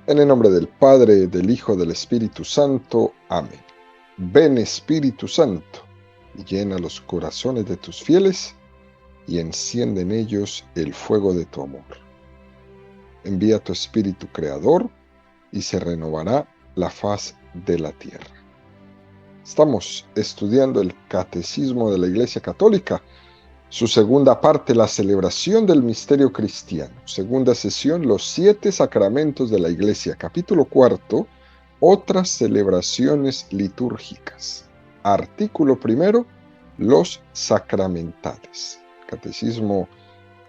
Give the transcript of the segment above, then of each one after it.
En el nombre del Padre, del Hijo, del Espíritu Santo. Amén. Ven Espíritu Santo, y llena los corazones de tus fieles, y enciende en ellos el fuego de tu amor. Envía tu Espíritu Creador, y se renovará la faz de la tierra. Estamos estudiando el Catecismo de la Iglesia Católica, su segunda parte, la celebración del misterio cristiano. Segunda sesión, los 7 sacramentos de la Iglesia. Capítulo cuarto, otras celebraciones litúrgicas. Artículo primero, los sacramentales. El Catecismo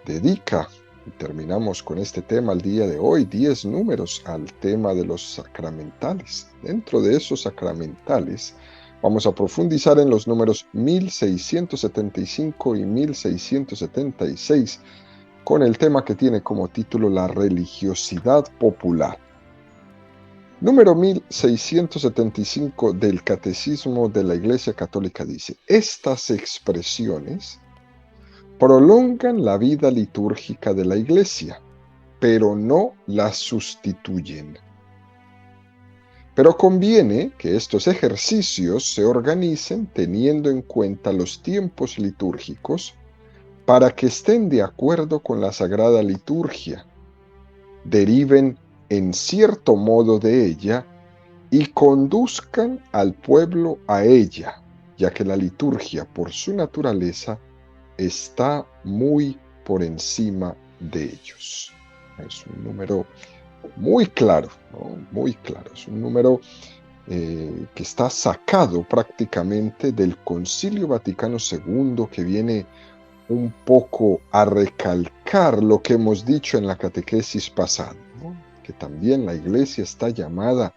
dedica, y terminamos con este tema el día de hoy, 10 números al tema de los sacramentales. Dentro de esos sacramentales, vamos a profundizar en los números 1675 y 1676, con el tema que tiene como título la religiosidad popular. Número 1675 del Catecismo de la Iglesia Católica dice: estas expresiones prolongan la vida litúrgica de la Iglesia, pero no la sustituyen. Pero conviene que estos ejercicios se organicen teniendo en cuenta los tiempos litúrgicos para que estén de acuerdo con la Sagrada Liturgia, deriven en cierto modo de ella y conduzcan al pueblo a ella, ya que la liturgia, por su naturaleza, está muy por encima de ellos. Es un número muy claro, ¿no? Muy claro. Es un número que está sacado prácticamente del Concilio Vaticano II, que viene un poco a recalcar lo que hemos dicho en la catequesis pasada, ¿no? Que también la Iglesia está llamada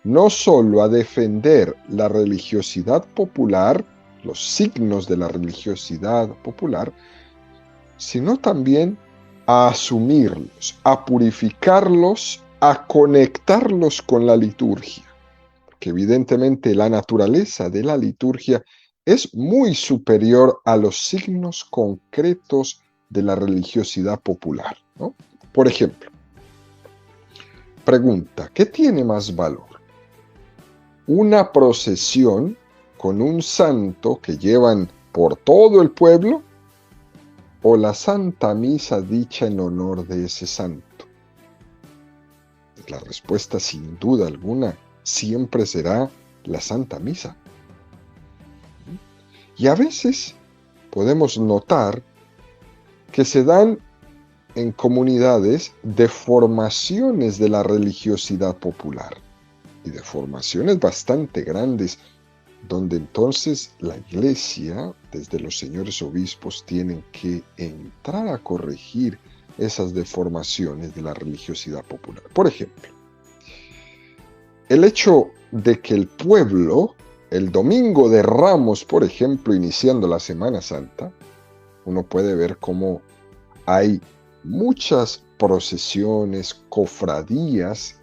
no solo a defender la religiosidad popular, los signos de la religiosidad popular, sino también a asumirlos, a purificarlos, a conectarlos con la liturgia. Porque evidentemente la naturaleza de la liturgia es muy superior a los signos concretos de la religiosidad popular, ¿no? Por ejemplo, pregunta: ¿qué tiene más valor? ¿Una procesión con un santo que llevan por todo el pueblo, o la Santa Misa dicha en honor de ese santo? La respuesta, sin duda alguna, siempre será la Santa Misa. Y a veces podemos notar que se dan en comunidades deformaciones de la religiosidad popular, y deformaciones bastante grandes, donde entonces la Iglesia, desde los señores obispos, tienen que entrar a corregir esas deformaciones de la religiosidad popular. Por ejemplo, el hecho de que el pueblo, el domingo de Ramos, por ejemplo, iniciando la Semana Santa, uno puede ver cómo hay muchas procesiones, cofradías,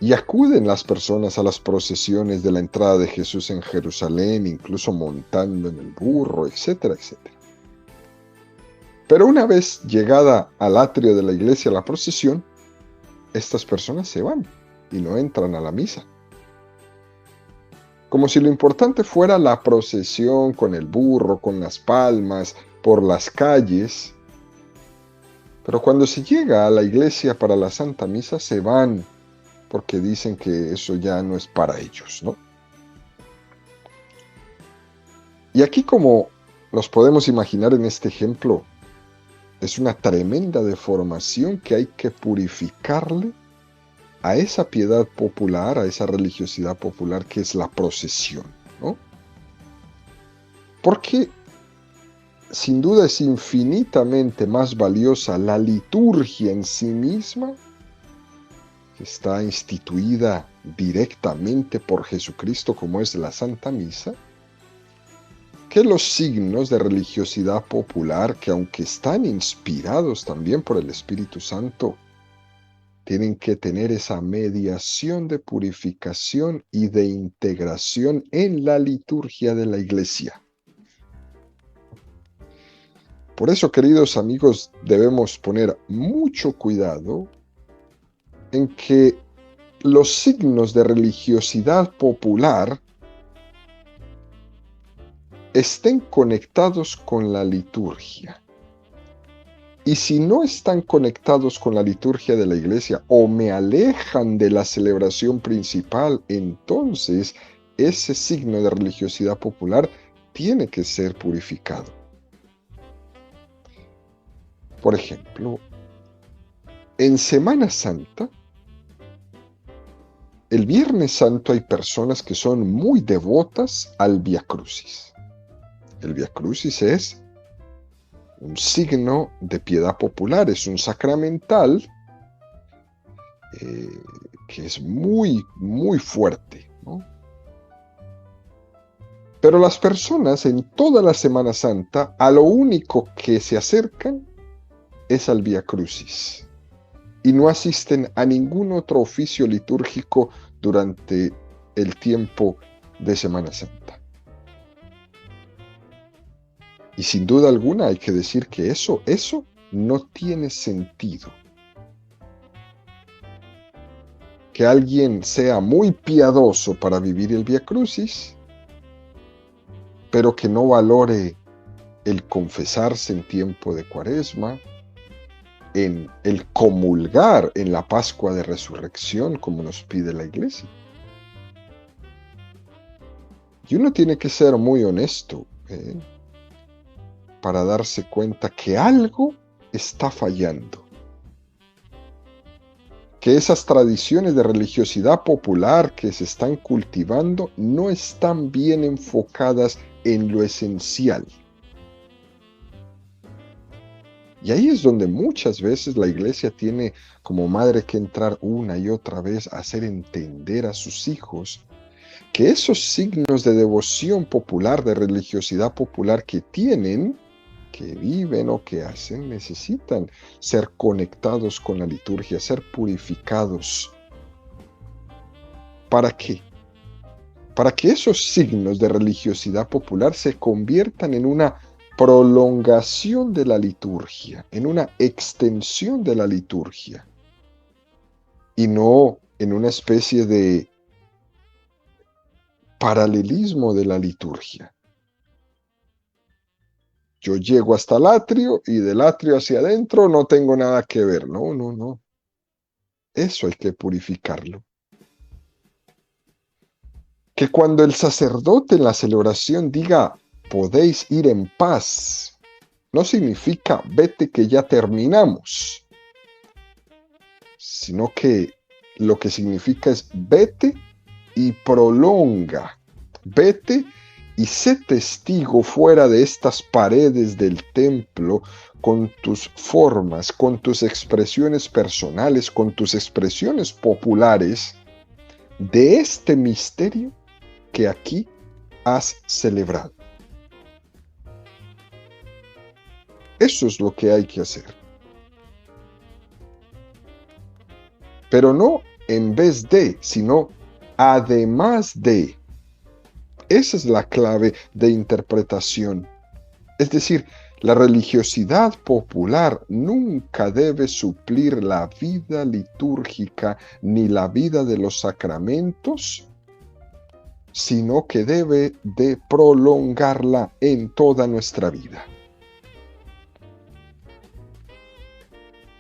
y acuden las personas a las procesiones de la entrada de Jesús en Jerusalén, incluso montando en el burro, etcétera, etcétera. Pero una vez llegada al atrio de la iglesia la procesión, estas personas se van y no entran a la misa. Como si lo importante fuera la procesión con el burro, con las palmas, por las calles. Pero cuando se llega a la iglesia para la Santa Misa, se van porque dicen que eso ya no es para ellos, ¿no? Y aquí, como nos podemos imaginar en este ejemplo, es una tremenda deformación que hay que purificarle a esa piedad popular, a esa religiosidad popular que es la procesión, ¿no? Porque sin duda es infinitamente más valiosa la liturgia en sí misma, que está instituida directamente por Jesucristo, como es la Santa Misa, que los signos de religiosidad popular, que aunque están inspirados también por el Espíritu Santo, tienen que tener esa mediación de purificación y de integración en la liturgia de la Iglesia. Por eso, queridos amigos, debemos poner mucho cuidado en que los signos de religiosidad popular estén conectados con la liturgia. Y si no están conectados con la liturgia de la iglesia o me alejan de la celebración principal, entonces ese signo de religiosidad popular tiene que ser purificado. Por ejemplo, en Semana Santa, el Viernes Santo hay personas que son muy devotas al Vía Crucis. El Vía Crucis es un signo de piedad popular, es un sacramental que es muy, muy fuerte, ¿no? Pero las personas en toda la Semana Santa a lo único que se acercan es al Vía Crucis y no asisten a ningún otro oficio litúrgico durante el tiempo de Semana Santa. Y sin duda alguna hay que decir que eso no tiene sentido. Que alguien sea muy piadoso para vivir el Vía Crucis, pero que no valore el confesarse en tiempo de Cuaresma, en el comulgar en la Pascua de Resurrección, como nos pide la Iglesia. Y uno tiene que ser muy honesto, para darse cuenta que algo está fallando. Que esas tradiciones de religiosidad popular que se están cultivando no están bien enfocadas en lo esencial. Y ahí es donde muchas veces la iglesia tiene como madre que entrar una y otra vez a hacer entender a sus hijos que esos signos de devoción popular, de religiosidad popular que tienen, que viven o que hacen, necesitan ser conectados con la liturgia, ser purificados. ¿Para qué? Para que esos signos de religiosidad popular se conviertan en una prolongación de la liturgia, en una extensión de la liturgia, y no en una especie de paralelismo de la liturgia. Yo llego hasta el atrio y del atrio hacia adentro no tengo nada que ver. No, no, no. Eso hay que purificarlo. Que cuando el sacerdote en la celebración diga, podéis ir en paz, no significa vete que ya terminamos, sino que lo que significa es vete y prolonga, vete y sé testigo fuera de estas paredes del templo con tus formas, con tus expresiones personales, con tus expresiones populares de este misterio que aquí has celebrado. Eso es lo que hay que hacer. Pero no en vez de, sino además de. Esa es la clave de interpretación. Es decir, la religiosidad popular nunca debe suplir la vida litúrgica ni la vida de los sacramentos, sino que debe de prolongarla en toda nuestra vida.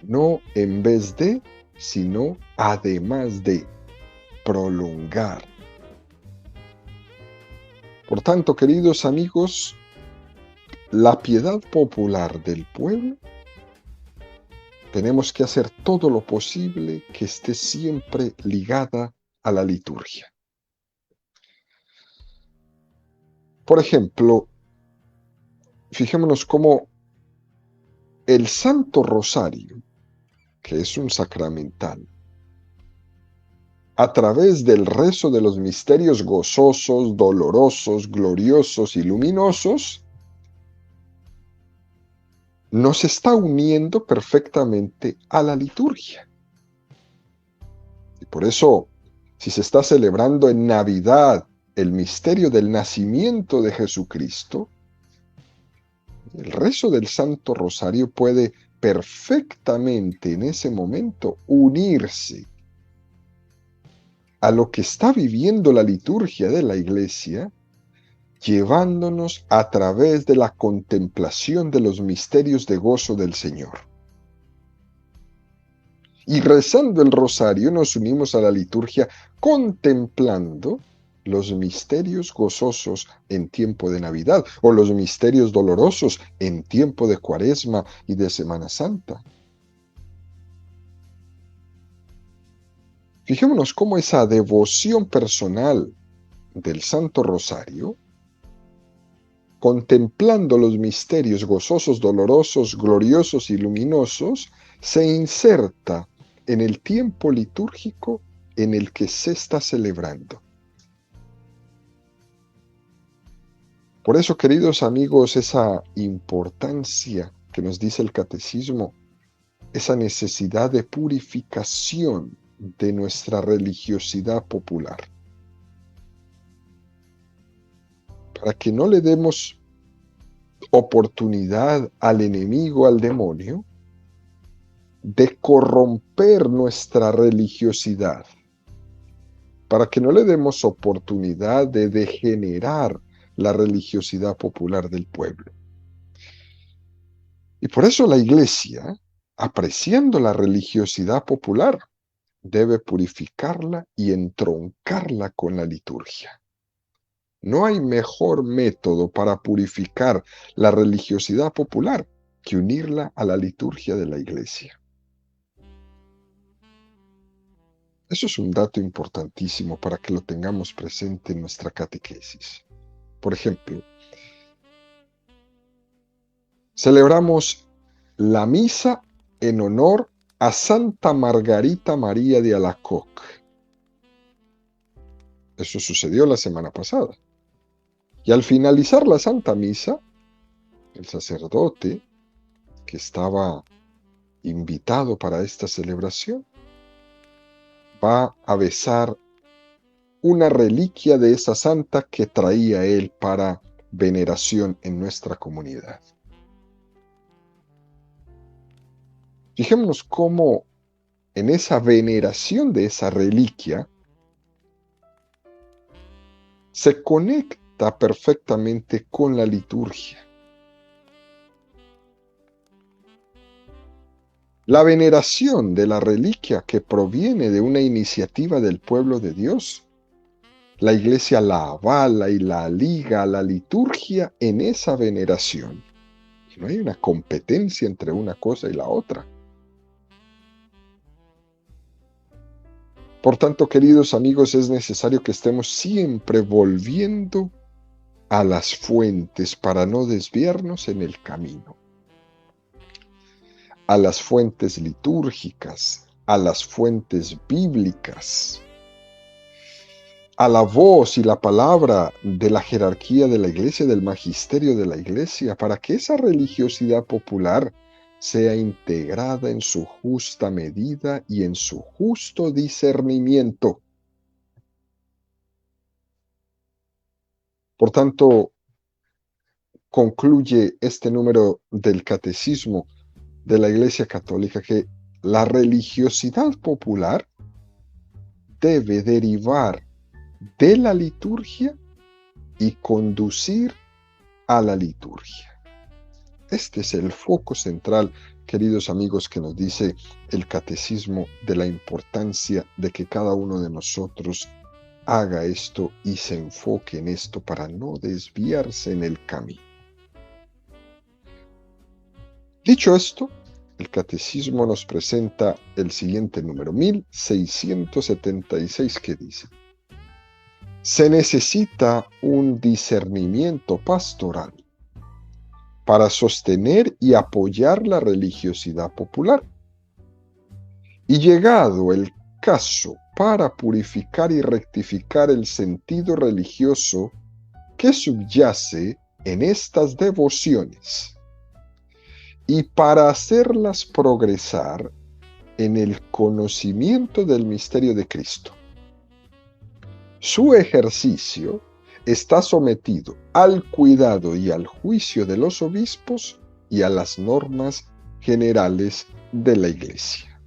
No en vez de, sino además de prolongar. Por tanto, queridos amigos, la piedad popular del pueblo, tenemos que hacer todo lo posible que esté siempre ligada a la liturgia. Por ejemplo, fijémonos cómo el Santo Rosario, que es un sacramental, a través del rezo de los misterios gozosos, dolorosos, gloriosos y luminosos, nos está uniendo perfectamente a la liturgia. Y por eso, si se está celebrando en Navidad el misterio del nacimiento de Jesucristo, el rezo del Santo Rosario puede perfectamente en ese momento unirse a lo que está viviendo la liturgia de la Iglesia, llevándonos a través de la contemplación de los misterios de gozo del Señor. Y rezando el rosario nos unimos a la liturgia contemplando los misterios gozosos en tiempo de Navidad o los misterios dolorosos en tiempo de Cuaresma y de Semana Santa. Fijémonos cómo esa devoción personal del Santo Rosario, contemplando los misterios gozosos, dolorosos, gloriosos y luminosos, se inserta en el tiempo litúrgico en el que se está celebrando. Por eso, queridos amigos, esa importancia que nos dice el catecismo, esa necesidad de purificación de nuestra religiosidad popular, para que no le demos oportunidad al enemigo, al demonio, de corromper nuestra religiosidad, para que no le demos oportunidad de degenerar la religiosidad popular del pueblo. Y por eso la Iglesia, apreciando la religiosidad popular, debe purificarla y entroncarla con la liturgia. No hay mejor método para purificar la religiosidad popular que unirla a la liturgia de la Iglesia. Eso es un dato importantísimo para que lo tengamos presente en nuestra catequesis. Por ejemplo, celebramos la misa en honor a Santa Margarita María de Alacoque. Eso sucedió la semana pasada. Y al finalizar la Santa Misa, el sacerdote que estaba invitado para esta celebración va a besar una reliquia de esa santa que traía él para veneración en nuestra comunidad. Fijémonos cómo en esa veneración de esa reliquia se conecta perfectamente con la liturgia. La veneración de la reliquia que proviene de una iniciativa del pueblo de Dios, la Iglesia la avala y la liga a la liturgia en esa veneración. Y no hay una competencia entre una cosa y la otra. Por tanto, queridos amigos, es necesario que estemos siempre volviendo a las fuentes para no desviarnos en el camino. A las fuentes litúrgicas, a las fuentes bíblicas, a la voz y la palabra de la jerarquía de la Iglesia, del magisterio de la Iglesia, para que esa religiosidad popular sea integrada en su justa medida y en su justo discernimiento. Por tanto, concluye este número del Catecismo de la Iglesia Católica que la religiosidad popular debe derivar de la liturgia y conducir a la liturgia. Este es el foco central, queridos amigos, que nos dice el catecismo de la importancia de que cada uno de nosotros haga esto y se enfoque en esto para no desviarse en el camino. Dicho esto, el catecismo nos presenta el siguiente número, 1676, que dice: se necesita un discernimiento pastoral para sostener y apoyar la religiosidad popular. Y llegado el caso para purificar y rectificar el sentido religioso que subyace en estas devociones, y para hacerlas progresar en el conocimiento del misterio de Cristo. Su ejercicio está sometido al cuidado y al juicio de los obispos y a las normas generales de la Iglesia.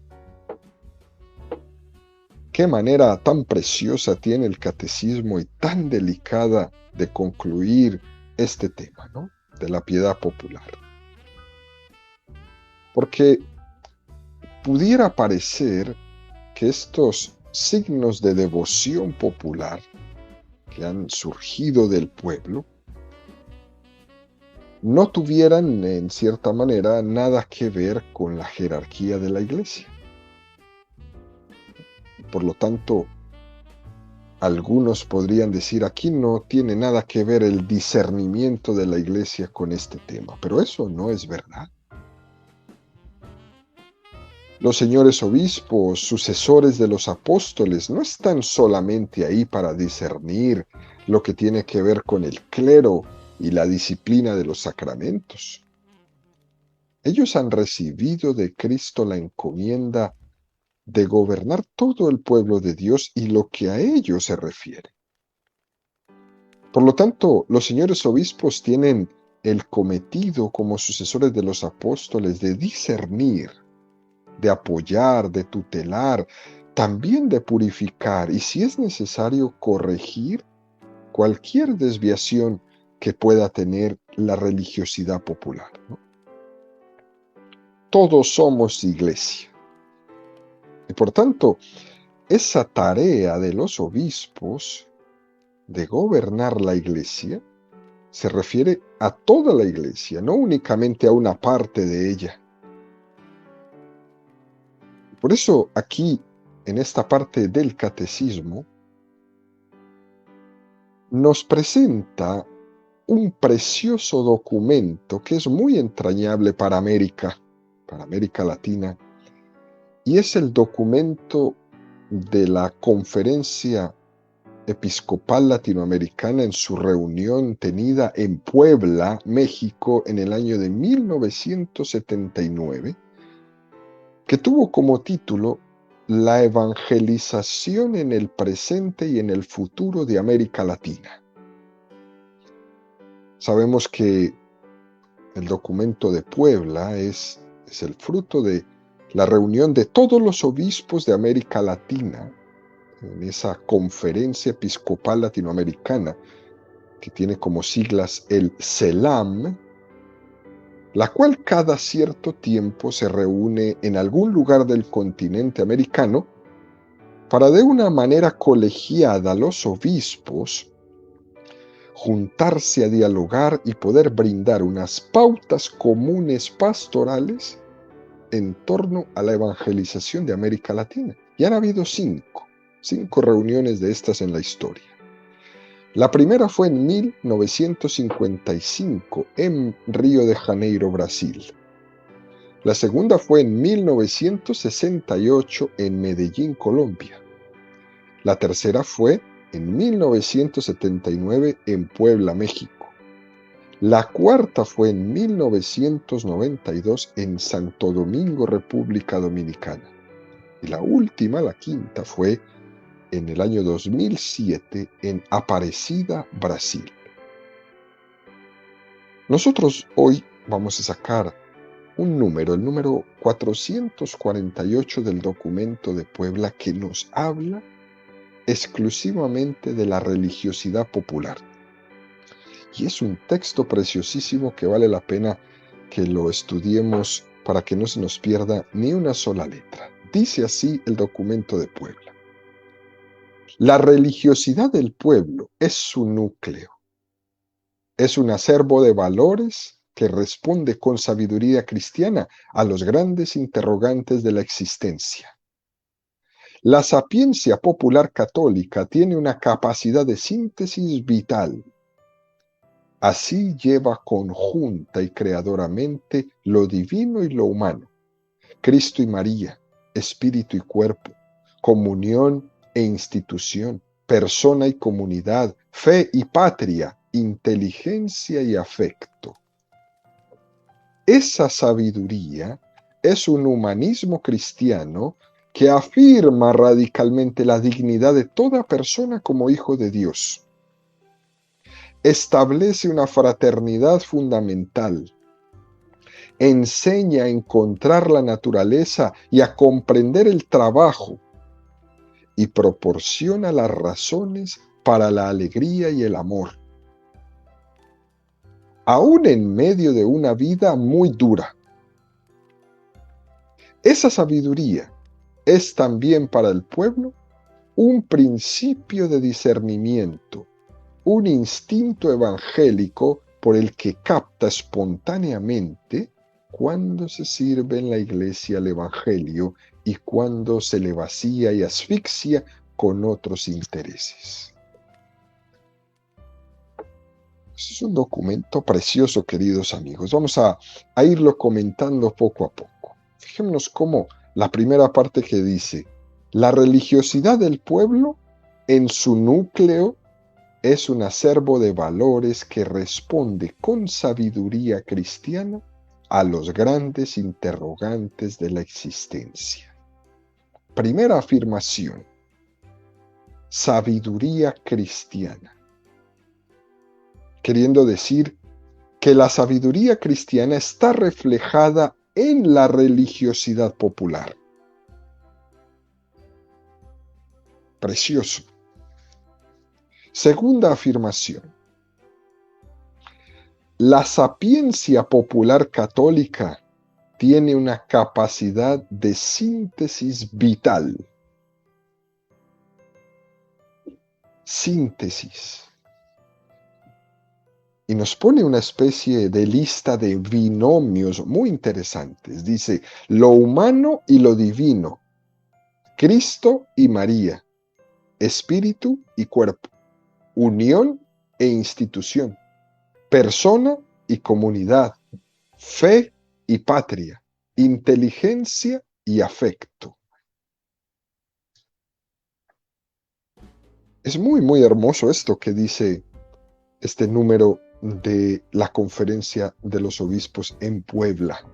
Qué manera tan preciosa tiene el catecismo y tan delicada de concluir este tema, ¿no? De la piedad popular. Porque pudiera parecer que estos signos de devoción popular que han surgido del pueblo no tuvieran, en cierta manera, nada que ver con la jerarquía de la Iglesia. Por lo tanto, algunos podrían decir, aquí no tiene nada que ver el discernimiento de la Iglesia con este tema, pero eso no es verdad. Los señores obispos, sucesores de los apóstoles, no están solamente ahí para discernir lo que tiene que ver con el clero y la disciplina de los sacramentos. Ellos han recibido de Cristo la encomienda de gobernar todo el pueblo de Dios y lo que a ellos se refiere. Por lo tanto, los señores obispos tienen el cometido como sucesores de los apóstoles de discernir, de apoyar, de tutelar, también de purificar y, si es necesario, corregir cualquier desviación que pueda tener la religiosidad popular, ¿no? Todos somos iglesia. Y por tanto, esa tarea de los obispos de gobernar la iglesia se refiere a toda la iglesia, no únicamente a una parte de ella. Por eso aquí, en esta parte del catecismo, nos presenta un precioso documento que es muy entrañable para América Latina, y es el documento de la Conferencia Episcopal Latinoamericana en su reunión tenida en Puebla, México, en el año de 1979, que tuvo como título La evangelización en el presente y en el futuro de América Latina. Sabemos que el documento de Puebla es el fruto de la reunión de todos los obispos de América Latina en esa Conferencia Episcopal Latinoamericana, que tiene como siglas el CELAM, la cual cada cierto tiempo se reúne en algún lugar del continente americano para, de una manera colegiada, los obispos juntarse a dialogar y poder brindar unas pautas comunes pastorales en torno a la evangelización de América Latina. Y han habido cinco reuniones de estas en la historia. La primera fue en 1955 en Río de Janeiro, Brasil. La segunda fue en 1968 en Medellín, Colombia. La tercera fue en 1979 en Puebla, México. La cuarta fue en 1992 en Santo Domingo, República Dominicana. Y la última, la quinta, fue en el año 2007 en Aparecida, Brasil. Nosotros hoy vamos a sacar un número, el número 448 del documento de Puebla, que nos habla exclusivamente de la religiosidad popular. Y es un texto preciosísimo que vale la pena que lo estudiemos para que no se nos pierda ni una sola letra. Dice así el documento de Puebla. La religiosidad del pueblo es su núcleo. Es un acervo de valores que responde con sabiduría cristiana a los grandes interrogantes de la existencia. La sapiencia popular católica tiene una capacidad de síntesis vital. Así lleva conjunta y creadoramente lo divino y lo humano, Cristo y María, espíritu y cuerpo, comunión e institución, persona y comunidad, fe y patria, inteligencia y afecto. Esa sabiduría es un humanismo cristiano que afirma radicalmente la dignidad de toda persona como hijo de Dios. Establece una fraternidad fundamental. Enseña a encontrar la naturaleza y a comprender el trabajo. y proporciona las razones para la alegría y el amor, aún en medio de una vida muy dura. Esa sabiduría es también para el pueblo un principio de discernimiento, un instinto evangélico por el que capta espontáneamente cuando se sirve en la iglesia el evangelio y cuando se le vacía y asfixia con otros intereses. Es un documento precioso, queridos amigos. Vamos a irlo comentando poco a poco. Fijémonos cómo la primera parte que dice, la religiosidad del pueblo en su núcleo es un acervo de valores que responde con sabiduría cristiana a los grandes interrogantes de la existencia. Primera afirmación, sabiduría cristiana. Queriendo decir que la sabiduría cristiana está reflejada en la religiosidad popular. Precioso. Segunda afirmación. La sapiencia popular católica tiene una capacidad de síntesis vital. Síntesis. Y nos pone una especie de lista de binomios muy interesantes. Dice, lo humano y lo divino, Cristo y María, espíritu y cuerpo, unión e institución, persona y comunidad, fe y patria, inteligencia y afecto. Es muy, muy hermoso esto que dice este número de la Conferencia de los Obispos en Puebla.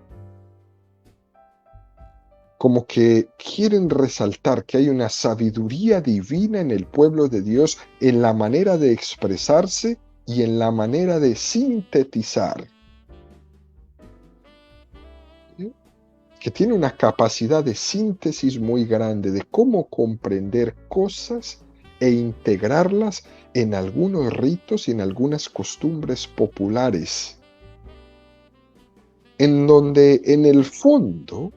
Como que quieren resaltar que hay una sabiduría divina en el pueblo de Dios en la manera de expresarse y en la manera de sintetizar. ¿Sí? Que tiene una capacidad de síntesis muy grande de cómo comprender cosas e integrarlas en algunos ritos y en algunas costumbres populares, en donde en el fondo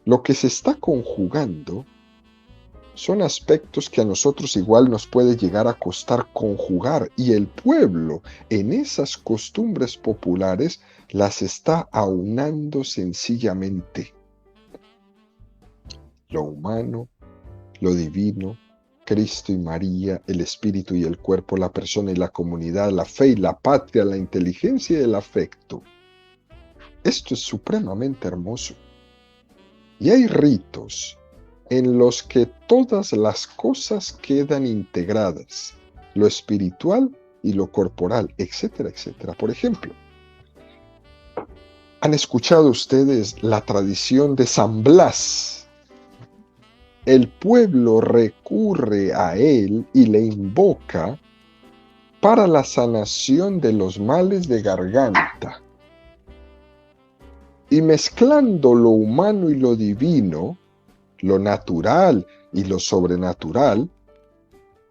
lo que se está conjugando son aspectos que a nosotros igual nos puede llegar a costar conjugar, y el pueblo en esas costumbres populares las está aunando sencillamente. Lo humano, lo divino, Cristo y María, el espíritu y el cuerpo, la persona y la comunidad, la fe y la patria, la inteligencia y el afecto. Esto es supremamente hermoso. Y hay ritos en los que todas las cosas quedan integradas, lo espiritual y lo corporal, etcétera, etcétera. Por ejemplo, ¿han escuchado ustedes la tradición de San Blas? El pueblo recurre a él y le invoca para la sanación de los males de garganta. Y mezclando lo humano y lo divino, lo natural y lo sobrenatural,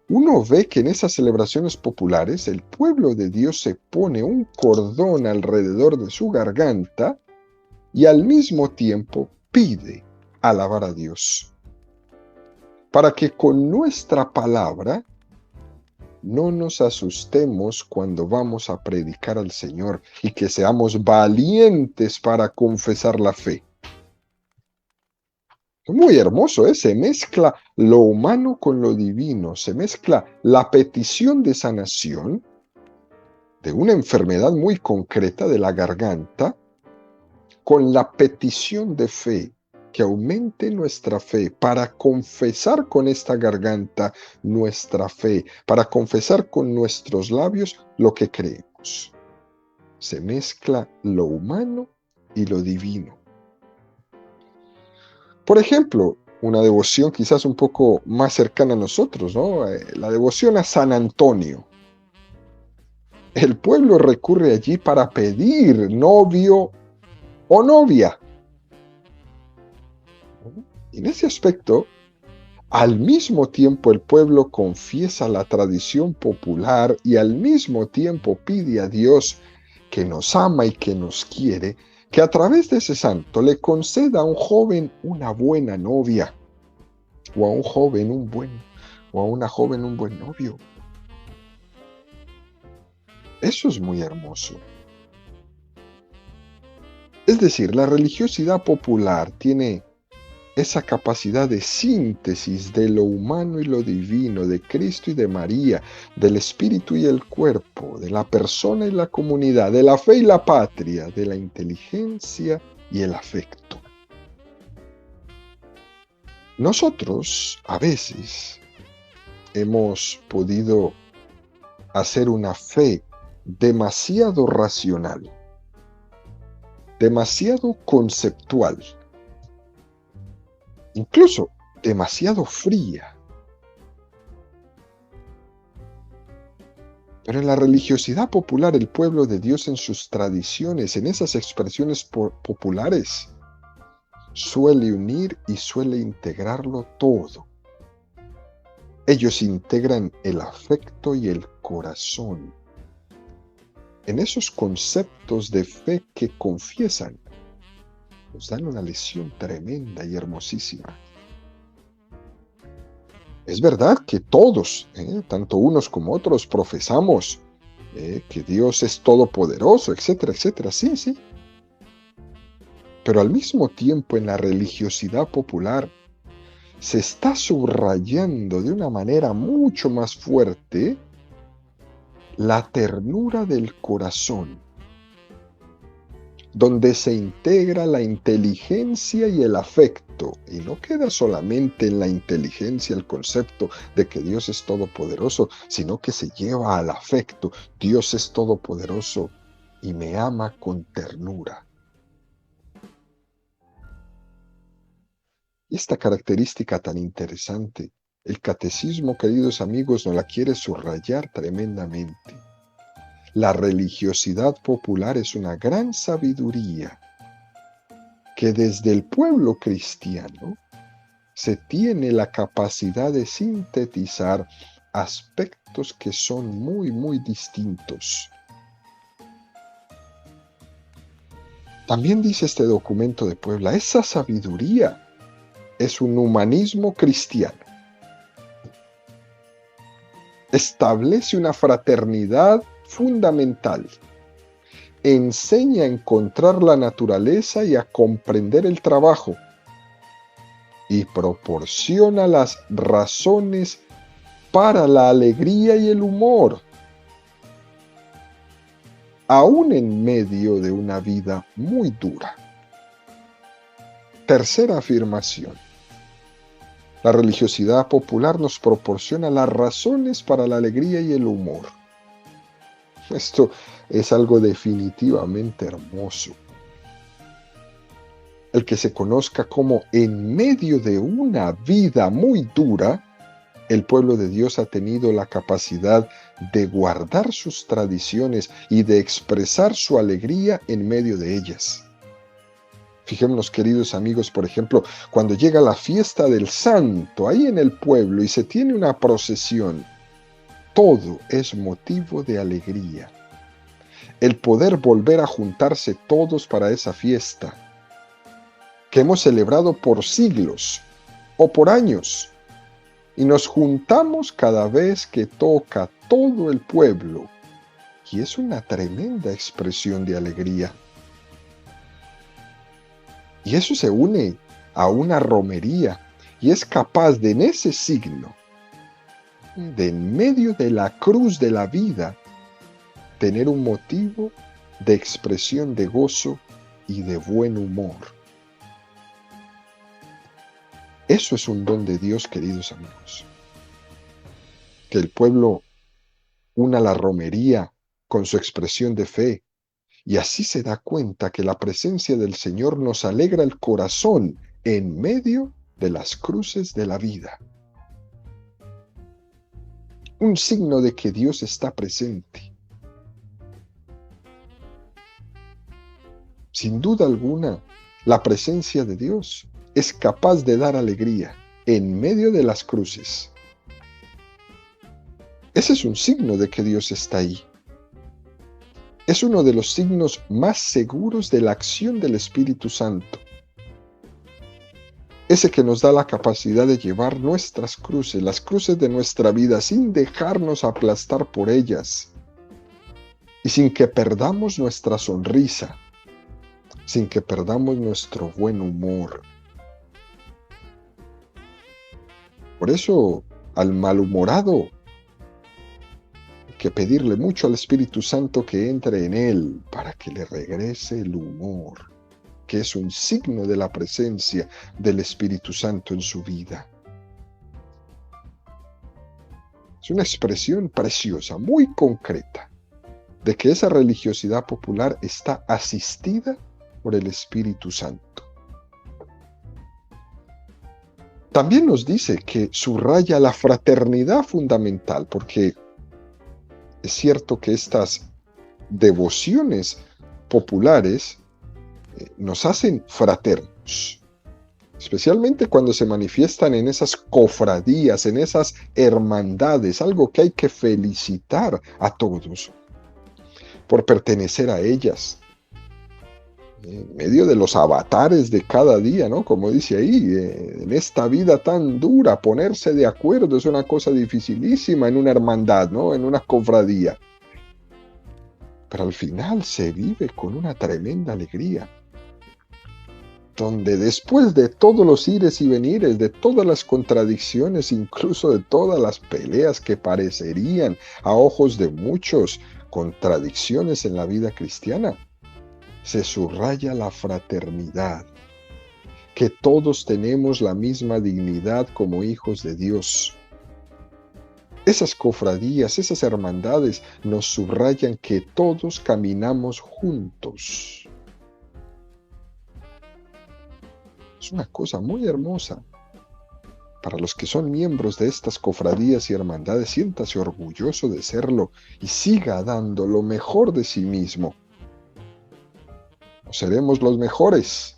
uno ve que en esas celebraciones populares el pueblo de Dios se pone un cordón alrededor de su garganta y al mismo tiempo pide alabar a Dios, para que con nuestra palabra no nos asustemos cuando vamos a predicar al Señor y que seamos valientes para confesar la fe. Muy hermoso, ¿eh? Se mezcla lo humano con lo divino, se mezcla la petición de sanación de una enfermedad muy concreta de la garganta con la petición de fe, que aumente nuestra fe para confesar con esta garganta nuestra fe, para confesar con nuestros labios lo que creemos. Se mezcla lo humano y lo divino. Por ejemplo, una devoción quizás un poco más cercana a nosotros, ¿no? La devoción a San Antonio. El pueblo recurre allí para pedir novio o novia. En ese aspecto, Al mismo tiempo el pueblo confiesa la tradición popular y al mismo tiempo pide a Dios, que nos ama y que nos quiere, que a través de ese santo le conceda a un joven una buena novia, o a un joven o a una joven un buen novio. Eso es muy hermoso. Es decir, la religiosidad popular tiene esa capacidad de síntesis de lo humano y lo divino, de Cristo y de María, del espíritu y el cuerpo, de la persona y la comunidad, de la fe y la patria, de la inteligencia y el afecto. Nosotros, a veces, hemos podido hacer una fe demasiado racional, demasiado conceptual, incluso demasiado fría. Pero en la religiosidad popular, el pueblo de Dios en sus tradiciones, en esas expresiones populares, suele unir y suele integrarlo todo. Ellos integran el afecto y el corazón en esos conceptos de fe que confiesan. Nos dan una lección tremenda y hermosísima. Es verdad que todos, tanto unos como otros, profesamos que Dios es todopoderoso, etcétera, etcétera. Sí, sí. Pero al mismo tiempo en la religiosidad popular se está subrayando de una manera mucho más fuerte la ternura del corazón, donde se integra la inteligencia y el afecto, y no queda solamente en la inteligencia el concepto de que Dios es todopoderoso, sino que se lleva al afecto. Dios es todopoderoso y me ama con ternura. Y esta característica tan interesante, el catecismo, queridos amigos, nos la quiere subrayar tremendamente. La religiosidad popular es una gran sabiduría que desde el pueblo cristiano se tiene la capacidad de sintetizar aspectos que son muy, muy distintos. También dice este documento de Puebla, esa sabiduría es un humanismo cristiano. Establece una fraternidad fundamental. Enseña a encontrar la naturaleza y a comprender el trabajo. Y proporciona las razones para la alegría y el humor, aún en medio de una vida muy dura. Tercera afirmación. La religiosidad popular nos proporciona las razones para la alegría y el humor. Esto es algo definitivamente hermoso. El que se conozca como en medio de una vida muy dura, el pueblo de Dios ha tenido la capacidad de guardar sus tradiciones y de expresar su alegría en medio de ellas. Fijémonos, queridos amigos, por ejemplo, cuando llega la fiesta del santo ahí en el pueblo y se tiene una procesión, todo es motivo de alegría. El poder volver a juntarse todos para esa fiesta, que hemos celebrado por siglos o por años, y nos juntamos cada vez que toca todo el pueblo, y es una tremenda expresión de alegría. Y eso se une a una romería y es capaz de, en ese signo, de en medio de la cruz de la vida, tener un motivo de expresión de gozo y de buen humor. Eso es un don de Dios, queridos amigos. Que el pueblo una la romería con su expresión de fe, y así se da cuenta que la presencia del Señor nos alegra el corazón en medio de las cruces de la vida. Un signo de que Dios está presente. Sin duda alguna, la presencia de Dios es capaz de dar alegría en medio de las cruces. Ese es un signo de que Dios está ahí. Es uno de los signos más seguros de la acción del Espíritu Santo. Ese que nos da la capacidad de llevar nuestras cruces, las cruces de nuestra vida, sin dejarnos aplastar por ellas y sin que perdamos nuestra sonrisa, sin que perdamos nuestro buen humor. Por eso, al malhumorado, hay que pedirle mucho al Espíritu Santo que entre en él para que le regrese el humor, que es un signo de la presencia del Espíritu Santo en su vida. Es una expresión preciosa, muy concreta, de que esa religiosidad popular está asistida por el Espíritu Santo. También nos dice que subraya la fraternidad fundamental, porque es cierto que estas devociones populares nos hacen fraternos, especialmente cuando se manifiestan en esas cofradías, en esas hermandades, algo que hay que felicitar a todos por pertenecer a ellas. En medio de los avatares de cada día, ¿no? Como dice ahí, en esta vida tan dura, ponerse de acuerdo es una cosa dificilísima en una hermandad, ¿no? En una cofradía. Pero al final se vive con una tremenda alegría, donde después de todos los ires y venires, de todas las contradicciones, incluso de todas las peleas que parecerían a ojos de muchos contradicciones en la vida cristiana, se subraya la fraternidad, que todos tenemos la misma dignidad como hijos de Dios. Esas cofradías, esas hermandades nos subrayan que todos caminamos juntos. Es una cosa muy hermosa. Para los que son miembros de estas cofradías y hermandades, siéntase orgulloso de serlo y siga dando lo mejor de sí mismo. No seremos los mejores,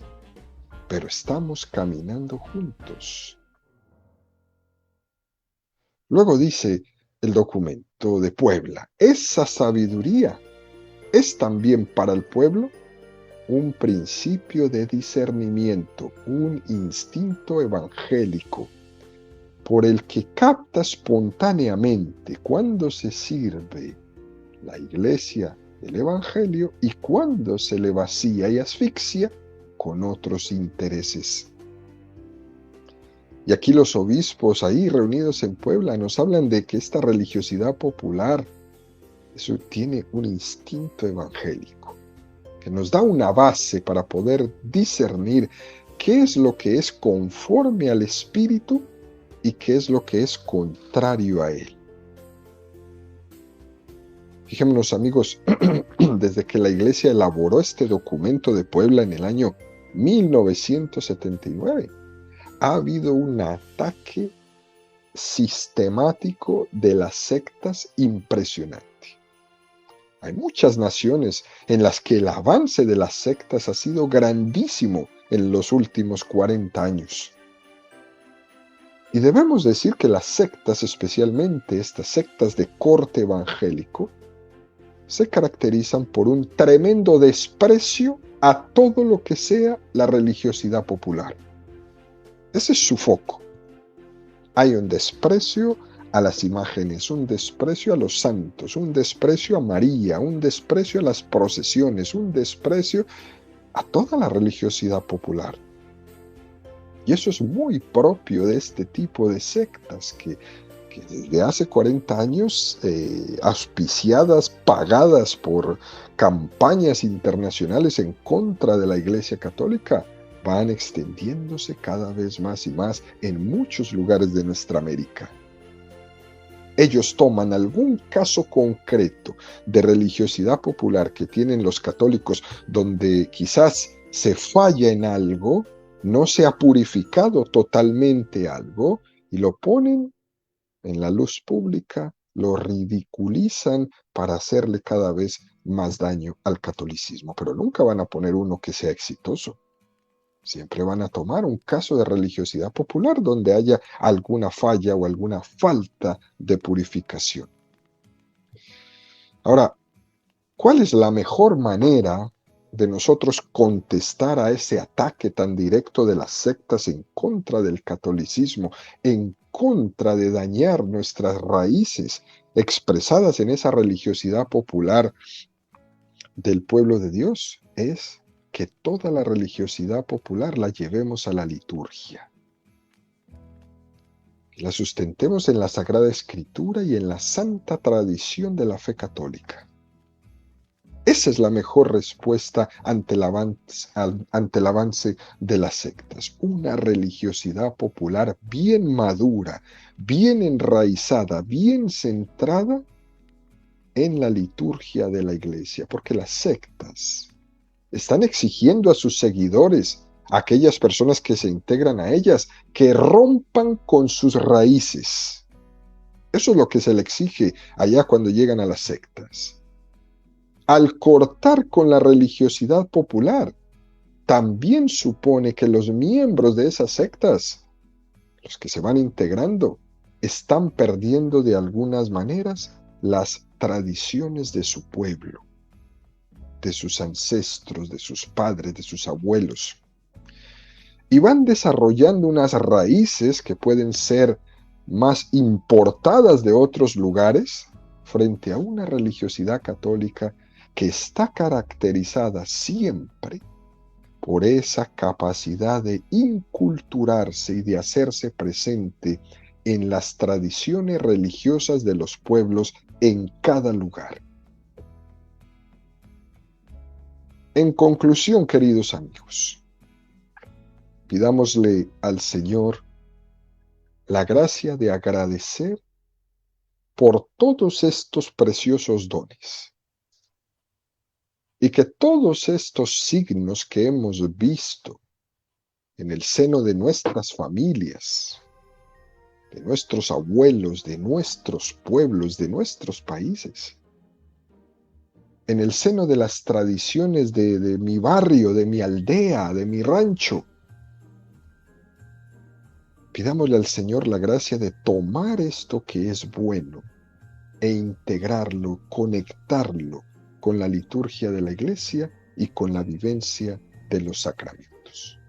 pero estamos caminando juntos. Luego dice el documento de Puebla, esa sabiduría es también para el pueblo un principio de discernimiento, un instinto evangélico, por el que capta espontáneamente cuando se sirve la iglesia del Evangelio y cuando se le vacía y asfixia con otros intereses. Y aquí los obispos ahí reunidos en Puebla nos hablan de que esta religiosidad popular, eso tiene un instinto evangélico, que nos da una base para poder discernir qué es lo que es conforme al Espíritu y qué es lo que es contrario a él. Fijémonos, amigos, desde que la Iglesia elaboró este documento de Puebla en el año 1979, ha habido un ataque sistemático de las sectas impresionante. Hay muchas naciones en las que el avance de las sectas ha sido grandísimo en los últimos 40 años. Y debemos decir que las sectas, especialmente estas sectas de corte evangélico, se caracterizan por un tremendo desprecio a todo lo que sea la religiosidad popular. Ese es su foco. Hay un desprecio a las imágenes, un desprecio a los santos, un desprecio a María, un desprecio a las procesiones, un desprecio a toda la religiosidad popular. Y eso es muy propio de este tipo de sectas que desde hace 40 años, auspiciadas, pagadas por campañas internacionales en contra de la Iglesia Católica, van extendiéndose cada vez más y más en muchos lugares de nuestra América. Ellos toman algún caso concreto de religiosidad popular que tienen los católicos, donde quizás se falla en algo, no se ha purificado totalmente algo, y lo ponen en la luz pública, lo ridiculizan para hacerle cada vez más daño al catolicismo, pero nunca van a poner uno que sea exitoso. Siempre van a tomar un caso de religiosidad popular donde haya alguna falla o alguna falta de purificación. Ahora, ¿cuál es la mejor manera de nosotros contestar a ese ataque tan directo de las sectas en contra del catolicismo, en contra de dañar nuestras raíces expresadas en esa religiosidad popular del pueblo de Dios? Es que toda la religiosidad popular la llevemos a la liturgia, la sustentemos en la Sagrada Escritura y en la santa tradición de la fe católica. Esa es la mejor respuesta ante el avance de las sectas. Una religiosidad popular bien madura, bien enraizada, bien centrada en la liturgia de la iglesia, porque las sectas están exigiendo a sus seguidores, a aquellas personas que se integran a ellas, que rompan con sus raíces. Eso es lo que se le exige allá cuando llegan a las sectas. Al cortar con la religiosidad popular, también supone que los miembros de esas sectas, los que se van integrando, están perdiendo de algunas maneras las tradiciones de su pueblo, de sus ancestros, de sus padres, de sus abuelos. Y van desarrollando unas raíces que pueden ser más importadas de otros lugares frente a una religiosidad católica que está caracterizada siempre por esa capacidad de inculturarse y de hacerse presente en las tradiciones religiosas de los pueblos en cada lugar. En conclusión, queridos amigos, pidámosle al Señor la gracia de agradecer por todos estos preciosos dones y que todos estos signos que hemos visto en el seno de nuestras familias, de nuestros abuelos, de nuestros pueblos, de nuestros países, en el seno de las tradiciones de mi barrio, de mi aldea, de mi rancho, pidámosle al Señor la gracia de tomar esto que es bueno e integrarlo, conectarlo con la liturgia de la iglesia y con la vivencia de los sacramentos.